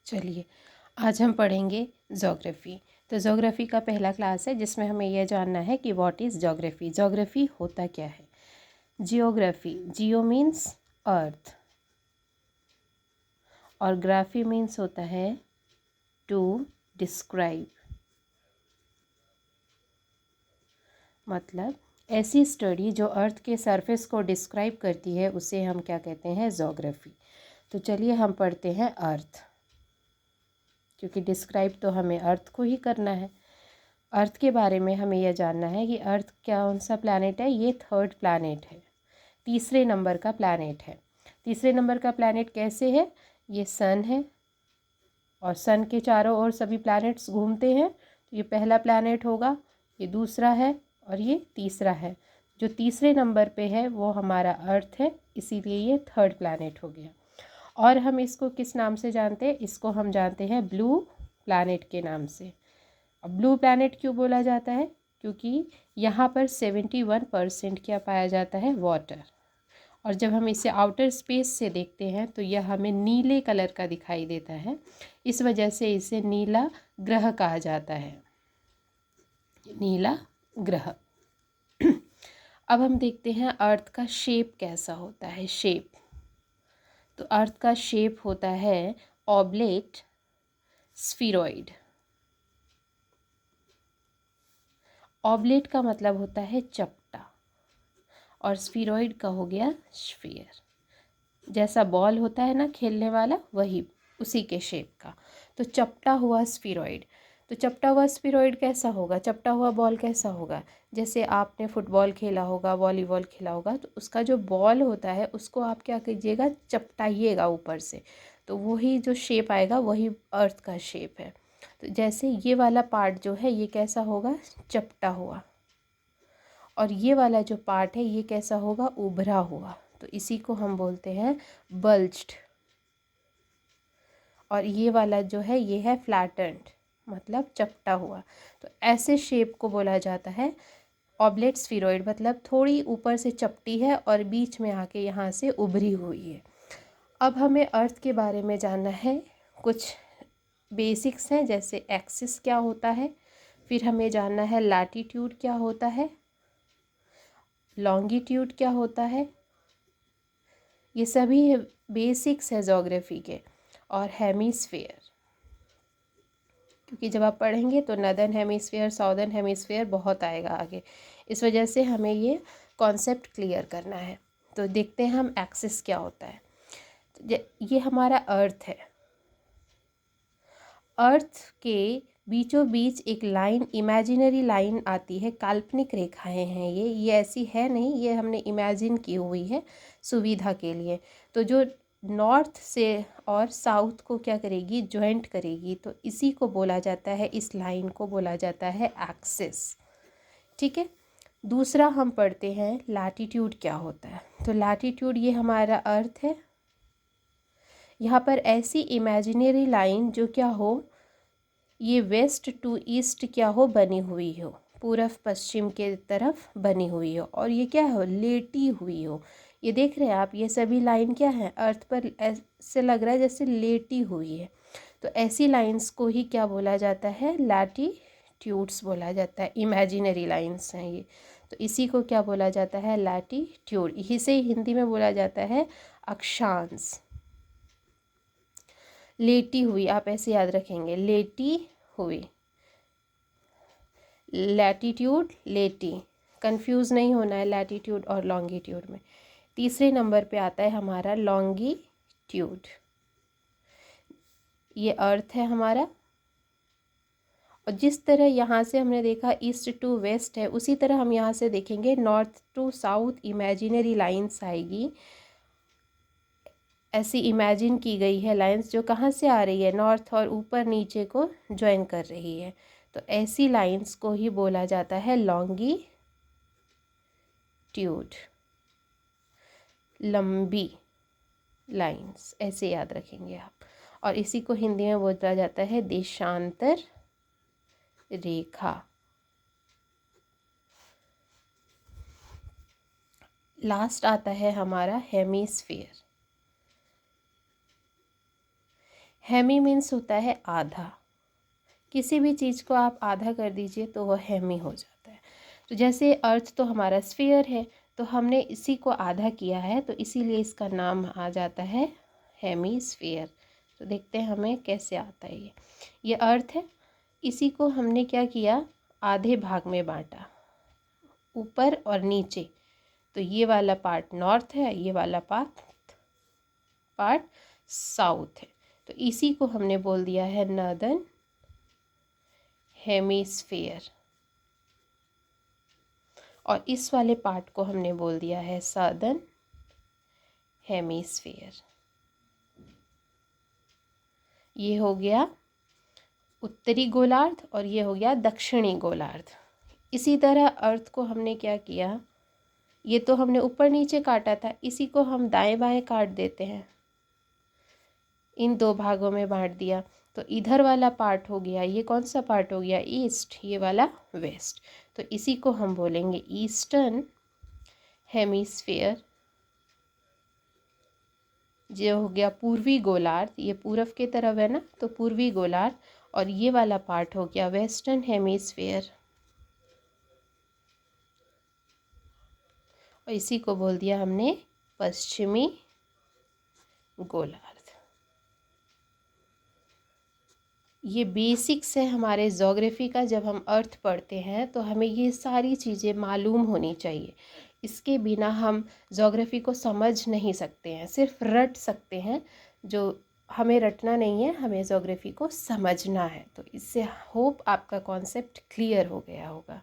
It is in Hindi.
चलिए, आज हम पढ़ेंगे ज्योग्राफी। तो ज्योग्राफी का पहला क्लास है जिसमें हमें यह जानना है कि व्हाट इज़ ज्योग्राफी। ज्योग्राफी होता क्या है? जियोग्राफी, जियो मीन्स अर्थ और ग्राफी मीन्स होता है टू डिस्क्राइब। मतलब ऐसी स्टडी जो अर्थ के सरफेस को डिस्क्राइब करती है उसे हम क्या कहते हैं? ज्योग्राफी। तो चलिए हम पढ़ते हैं अर्थ, क्योंकि डिस्क्राइब तो हमें अर्थ को ही करना है। अर्थ के बारे में हमें यह जानना है कि अर्थ कौन सा प्लैनेट है। ये थर्ड प्लैनेट है, तीसरे नंबर का प्लैनेट है। तीसरे नंबर का प्लैनेट कैसे है? ये सन है और सन के चारों ओर सभी प्लैनेट्स घूमते हैं। तो ये पहला प्लैनेट होगा, ये दूसरा है और ये तीसरा है। जो तीसरे नंबर पे है वो हमारा अर्थ है, इसीलिए ये थर्ड प्लैनेट हो गया। और हम इसको किस नाम से जानते हैं? इसको हम जानते हैं ब्लू प्लैनेट के नाम से। अब ब्लू प्लैनेट क्यों बोला जाता है? क्योंकि यहाँ पर 71% क्या पाया जाता है? वाटर। और जब हम इसे आउटर स्पेस से देखते हैं तो यह हमें नीले कलर का दिखाई देता है, इस वजह से इसे नीला ग्रह कहा जाता है। नीला ग्रह। अब हम देखते हैं अर्थ का शेप कैसा होता है। शेप, तो अर्थ का शेप होता है ऑब्लेट, स्फीरॉइड। ऑब्लेट का मतलब होता है चपटा और स्फीरॉइड का हो गया स्फीयर। जैसा बॉल होता है ना खेलने वाला, वही उसी के शेप का। तो चपटा हुआ स्फीरॉइड। तो चपटा हुआ स्फीरॉइड कैसा होगा? चपटा हुआ बॉल कैसा होगा? जैसे आपने फुटबॉल खेला होगा, वॉलीबॉल खेला होगा, तो उसका जो बॉल होता है उसको आप क्या कीजिएगा? चपटाइएगा ऊपर से, तो वही जो शेप आएगा वही अर्थ का शेप है। तो जैसे ये वाला पार्ट जो है ये कैसा होगा? चपटा हुआ। और ये वाला जो पार्ट है ये कैसा होगा? उभरा हुआ। तो इसी को हम बोलते हैं बल्ज्ड। और ये वाला जो है ये है फ्लैटेंड, मतलब चपटा हुआ। तो ऐसे शेप को बोला जाता है ऑब्लेट स्फीरॉइड, मतलब थोड़ी ऊपर से चपटी है और बीच में आके यहाँ से उभरी हुई है। अब हमें अर्थ के बारे में जानना है। कुछ बेसिक्स हैं, जैसे एक्सिस क्या होता है, फिर हमें जानना है लैटीट्यूड क्या होता है, लॉन्गिट्यूड क्या होता है। ये सभी बेसिक्स है ज्योग्राफी के। और हेमीस्फेयर, क्योंकि जब आप पढ़ेंगे तो नॉर्दर्न हेमीस्फेयर, साउदर्न हेमीस्फेयर बहुत आएगा आगे, इस वजह से हमें ये कॉन्सेप्ट क्लियर करना है। तो देखते हैं हम एक्सिस क्या होता है। तो ये हमारा अर्थ है। अर्थ के बीचों बीच एक लाइन, इमेजिनरी लाइन आती है, काल्पनिक रेखाएं हैं ये ऐसी है नहीं, ये हमने इमेजिन की हुई है सुविधा के लिए। तो जो नॉर्थ से और साउथ को क्या करेगी? ज्वाइंट करेगी। तो इसी को बोला जाता है, इस लाइन को बोला जाता है एक्सिस। ठीक है। दूसरा हम पढ़ते हैं लैटीट्यूड क्या होता है। तो लैटीट्यूड ये हमारा अर्थ है। यहाँ पर ऐसी इमेजिनरी लाइन जो क्या हो, ये वेस्ट टू ईस्ट क्या हो, बनी हुई हो, पूर्व पश्चिम के तरफ बनी हुई हो, और ये क्या हो? लेटी हुई हो। ये देख रहे हैं आप, ये सभी लाइन क्या है? अर्थ पर ऐसे लग रहा है जैसे लेटी हुई है। तो ऐसी लाइंस को ही क्या बोला जाता है? लैटीट्यूड्स बोला जाता है। इमेजिनरी लाइंस हैं ये, तो इसी को क्या बोला जाता है? लैटीट्यूड। इसे हिंदी में बोला जाता है अक्षांश। लेटी हुई, आप ऐसे याद रखेंगे, लेटी हुई। लैटीट्यूड, लेटी, कंफ्यूज नहीं होना है लैटीट्यूड और लॉन्गिट्यूड में। तीसरे नंबर पे आता है हमारा लॉन्गिट्यूड। ये अर्थ है हमारा, और जिस तरह यहाँ से हमने देखा ईस्ट टू वेस्ट है, उसी तरह हम यहाँ से देखेंगे north to south imaginary lines आएगी। ऐसी इमेजिन की गई है लाइंस जो कहाँ से आ रही है? नॉर्थ, और ऊपर नीचे को ज्वाइन कर रही है। तो ऐसी लाइंस को ही बोला जाता है लॉन्गिट्यूड। लंबी लाइंस ऐसे याद रखेंगे आप। और इसी को हिंदी में बोला जाता है देशांतर रेखा। लास्ट आता है हमारा हेमीस्फीयर। हेमी मीन्स होता है आधा। किसी भी चीज़ को आप आधा कर दीजिए तो वह हेमी हो जाता है। तो जैसे अर्थ तो हमारा स्फीयर है, तो हमने इसी को आधा किया है, तो इसीलिए इसका नाम आ जाता है हेमीस्फीयर। तो देखते हैं हमें कैसे आता है ये अर्थ है। इसी को हमने क्या किया, आधे भाग में बांटा, ऊपर और नीचे। तो ये वाला पार्ट नॉर्थ है, ये वाला पार्ट साउथ है। तो इसी को हमने बोल दिया है नॉर्दर्न हेमीस्फीयर, और इस वाले पार्ट को हमने बोल दिया है सदर्न हेमीस्फीयर। ये हो गया उत्तरी गोलार्ध और ये हो गया दक्षिणी गोलार्ध। इसी तरह अर्थ को हमने क्या किया, ये तो हमने ऊपर नीचे काटा था, इसी को हम दाएं बाएं काट देते हैं, इन दो भागों में बांट दिया। तो इधर वाला पार्ट हो गया, ये कौन सा पार्ट हो गया, ईस्ट, ये वाला वेस्ट। तो इसी को हम बोलेंगे ईस्टर्न हेमीस्फीयर। जो हो गया पूर्वी गोलार्ध, ये पूर्व के तरफ है ना, तो पूर्वी गोलार्ध, और ये वाला पार्ट हो गया वेस्टर्न हेमीस्फीयर, और इसी को बोल दिया हमने पश्चिमी गोलार्ध। ये बेसिक्स है हमारे ज्योग्राफी का। जब हम अर्थ पढ़ते हैं तो हमें ये सारी चीज़ें मालूम होनी चाहिए। इसके बिना हम ज्योग्राफी को समझ नहीं सकते हैं, सिर्फ रट सकते हैं। जो हमें रटना नहीं है, हमें ज्योग्राफी को समझना है। तो इससे होप आपका कॉन्सेप्ट क्लियर हो गया होगा।